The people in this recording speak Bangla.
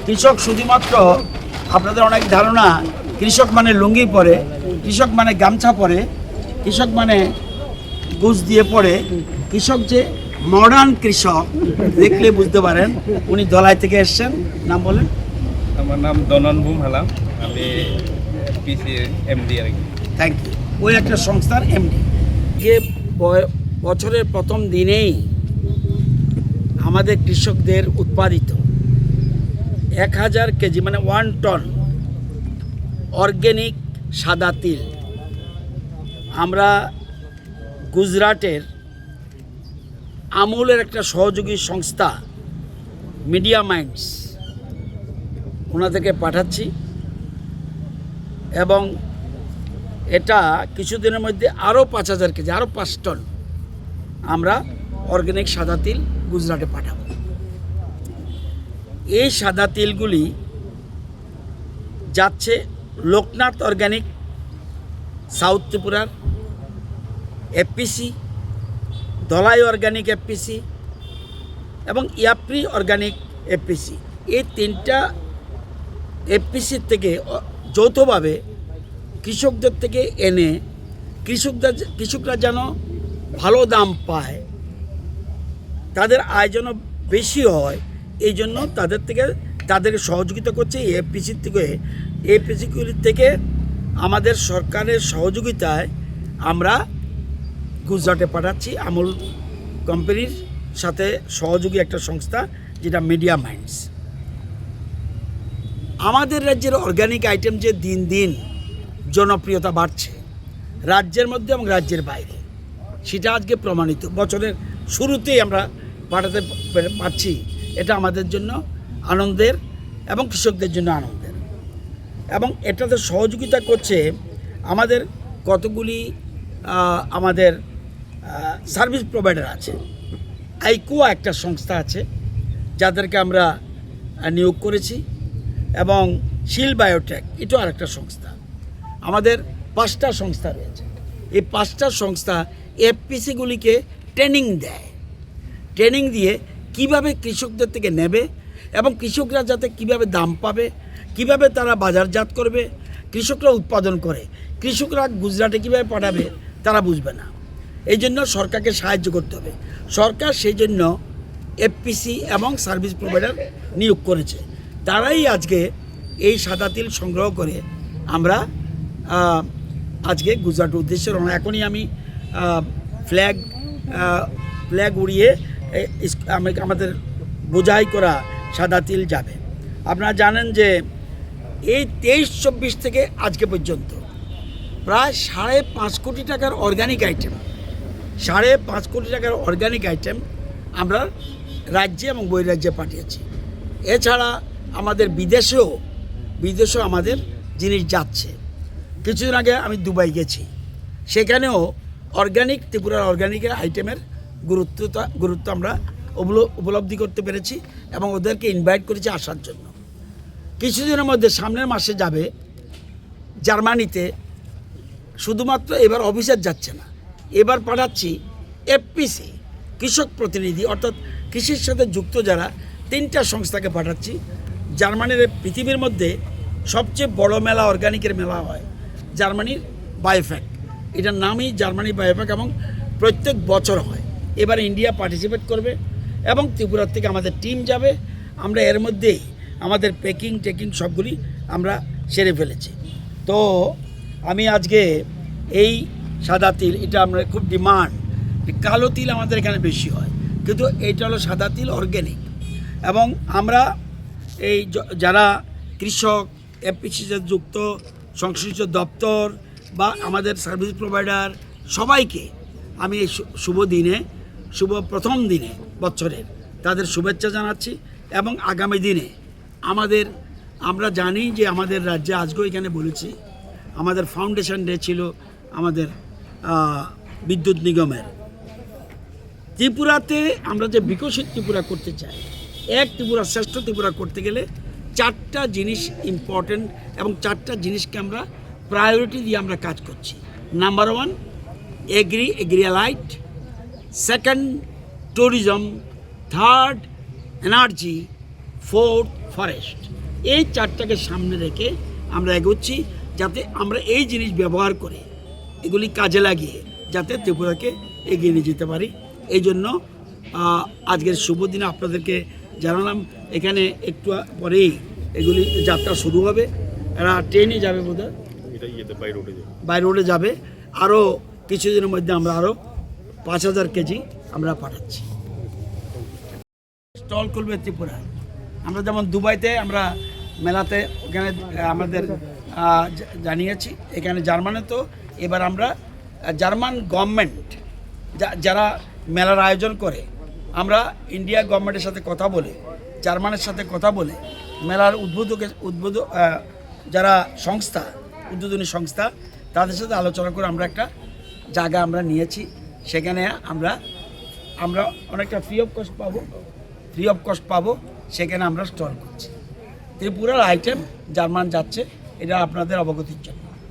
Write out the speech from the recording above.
কৃষক শুধুমাত্র আপনাদের অনেক ধারণা কৃষক মানে লুঙ্গি পরে, কৃষক মানে গামছা পরে, কৃষক মানে গুজ দিয়ে পরে। কৃষক যে মডার্ন কৃষক দেখলে বুঝতে পারেন উনি ধলাই থেকে এসছেন। নাম বলেন? আমার নাম দননভূম হালাম, আমি পিসি এমডি আর কি। Thank you. ওই একটা সংস্থার এমডি। যে বছরের প্রথম দিনেই আমাদের কৃষকদের উৎপাদিত 1000 কেজি মানে 1 টন অর্গ্যানিক সাদা তিল আমরা গুজরাটের আমুলের একটা সহযোগী সংস্থা মিডিয়া মাইন্ডস ওনাদেরকে পাঠাচ্ছি এবং এটা কিছুদিনের মধ্যে আরও 5000 কেজি, আরও 5 টন আমরা অর্গ্যানিক সাদা তিল গুজরাটে পাঠাবো। এই সাদা তিলগুলি যাচ্ছে লোকনাথ অর্গ্যানিক সাউথ ত্রিপুরার এফপিসি, ধলাই অর্গ্যানিক এফপিসি এবং ইয়াপ্রি অর্গ্যানিক এফপিসি। এই 3টা এফপিসির থেকে যৌথভাবে কৃষকদের থেকে এনে কৃষকরা যেন ভালো দাম পায়, তাদের আয় যেন বেশি হয়, এই জন্য তাদের সহযোগিতা করছে এই এফপিসির থেকে। এফপিসিগুলির থেকে আমাদের সরকারের সহযোগিতায় আমরা গুজরাটে পাঠাচ্ছি আমুল কোম্পানির সাথে সহযোগী একটা সংস্থা যেটা মিডিয়া মাইন্ডস। আমাদের রাজ্যের অর্গ্যানিক আইটেম যে দিন দিন জনপ্রিয়তা বাড়ছে রাজ্যের মধ্যে এবং রাজ্যের বাইরে, সেটা আজকে প্রমাণিত। বছরের শুরুতেই আমরা পাঠাতে পারছি, এটা আমাদের জন্য আনন্দের এবং কৃষকদের জন্য আনন্দের। এবং এটাতে সহযোগিতা করছে আমাদের কতগুলি আমাদের সার্ভিস প্রোভাইডার আছে। আইকুয়া একটা সংস্থা আছে যাদেরকে আমরা নিয়োগ করেছি, এবং শিল বায়োটেক এটাও আরেকটা সংস্থা। আমাদের 5টা সংস্থা রয়েছে। এই 5টা সংস্থা এফপিসিগুলিকে ট্রেনিং দেয়, ট্রেনিং দিয়ে কিভাবে কৃষকদের থেকে নেবে এবং কৃষকরা যাতে কিভাবে দাম পাবে, কিভাবে তারা বাজারজাত করবে, কৃষকরা উৎপাদন করে, কৃষকরা গুজরাটে কীভাবে পাঠাবে তারা বুঝবে না। এই জন্য সরকারকে সাহায্য করতে হবে। সরকার সেই জন্য এফপিসি এবং সার্ভিস প্রোভাইডার নিয়োগ করেছে। তারাই আজকে এই সাদা তিল সংগ্রহ করে আমরা আজকে গুজরাটের উদ্দেশ্যে রওনা। এখনই আমি ফ্ল্যাগ উড়িয়ে আমাদের বোঝাই করা সাদা তিল যাবে। আপনারা জানেন যে এই 23-24 থেকে আজকে পর্যন্ত প্রায় 5.5 কোটি টাকার অর্গ্যানিক আইটেম, 5.5 কোটি টাকার অর্গ্যানিক আইটেম আমরা রাজ্যে এবং বহিরাজ্যে পাঠিয়েছি। এছাড়া আমাদের বিদেশেও আমাদের জিনিস যাচ্ছে। কিছুদিন আগে আমি দুবাই গেছি, সেখানেও ত্রিপুরার অর্গ্যানিকের আইটেমের গুরুত্ব আমরা উপলব্ধি করতে পেরেছি এবং ওদেরকে ইনভাইট করেছি আসার জন্য। কিছুদিনের মধ্যে সামনের মাসে যাবে জার্মানিতে। শুধুমাত্র এবার অফিসার যাচ্ছে না, এবার পাঠাচ্ছি এফপিসি কৃষক প্রতিনিধি, অর্থাৎ কৃষির সাথে যুক্ত যারা 3টা সংস্থাকে পাঠাচ্ছি। জার্মানির পৃথিবীর মধ্যে সবচেয়ে বড় মেলা অর্গ্যানিকের মেলা হয় জার্মানির বায়োফ্যাক, এটার নামই জার্মানি বায়োফ্যাক, এবং প্রত্যেক বছর হয়। এবার ইন্ডিয়া পার্টিসিপেট করবে এবং ত্রিপুরার থেকে আমাদের টিম যাবে। আমরা এর মধ্যেই আমাদের টেকিং সবগুলি আমরা সেরে ফেলেছি। তো আমি আজকে এই সাদা তিল, এটা আমরা খুব ডিমান্ড। কালো তিল আমাদের এখানে বেশি হয়, কিন্তু এইটা হলো সাদা তিল অর্গ্যানিক। এবং আমরা এই যারা কৃষক, এফপিসিতে যুক্ত সংশ্লিষ্ট দপ্তর বা আমাদের সার্ভিস প্রোভাইডার সবাইকে আমি এই শুভ প্রথম দিনে বছরের তাদের শুভেচ্ছা জানাচ্ছি। এবং আগামী দিনে আমরা জানি যে আমাদের রাজ্যে আজকেও এখানে বলেছি আমাদের ফাউন্ডেশন ডে ছিল আমাদের বিদ্যুৎ নিগমের। ত্রিপুরাতে আমরা যে বিকশিত ত্রিপুরা করতে চাই, এক ত্রিপুরা শ্রেষ্ঠ ত্রিপুরা করতে গেলে 4টা জিনিস ইম্পর্টেন্ট এবং 4টা জিনিসকে আমরা প্রায়োরিটি দিয়ে আমরা কাজ করছি। Number 1 এগ্রিয়ালাইট, 2nd tourism, 3rd energy, 4th forest, এই চারটাকে সামনে রেখে আমরা এগোচ্ছি, যাতে আমরা এই জিনিস ব্যবহার করে এগুলি কাজে লাগিয়ে যাতে ত্রিপুরাকে এগিয়ে নিয়ে যেতে পারি। এই জন্য আজকের শুভ দিনে আপনাদেরকে জানালাম। এখানে একটু পরেই এগুলি যাত্রা শুরু হবে, এরা ট্রেনে যাবে বোধহয়, বাই রোডে যাবে। আরও কিছুদিনের মধ্যে আমরা আরও 5,000 কেজি আমরা পাঠাচ্ছি। স্টল করবে ত্রিপুরা। আমরা যেমন দুবাইতে আমরা মেলাতে ওখানে আমাদের জানিয়েছি, এখানে জার্মানে তো এবার আমরা জার্মান গভর্নমেন্ট যারা মেলার আয়োজন করে, আমরা ইন্ডিয়া গভর্নমেন্টের সাথে কথা বলে, জার্মানের সাথে কথা বলে, মেলার যারা সংস্থা, উদ্বোধনী সংস্থা, তাদের সাথে আলোচনা করে আমরা একটা জায়গা আমরা নিয়েছি। সেখানে আমরা অনেকটা ফ্রি অফ কস্ট পাবো। সেখানে আমরা স্টল করছি। ত্রিপুরার আইটেম জার্মান যাচ্ছে, এটা আপনাদের অবগতির জন্য।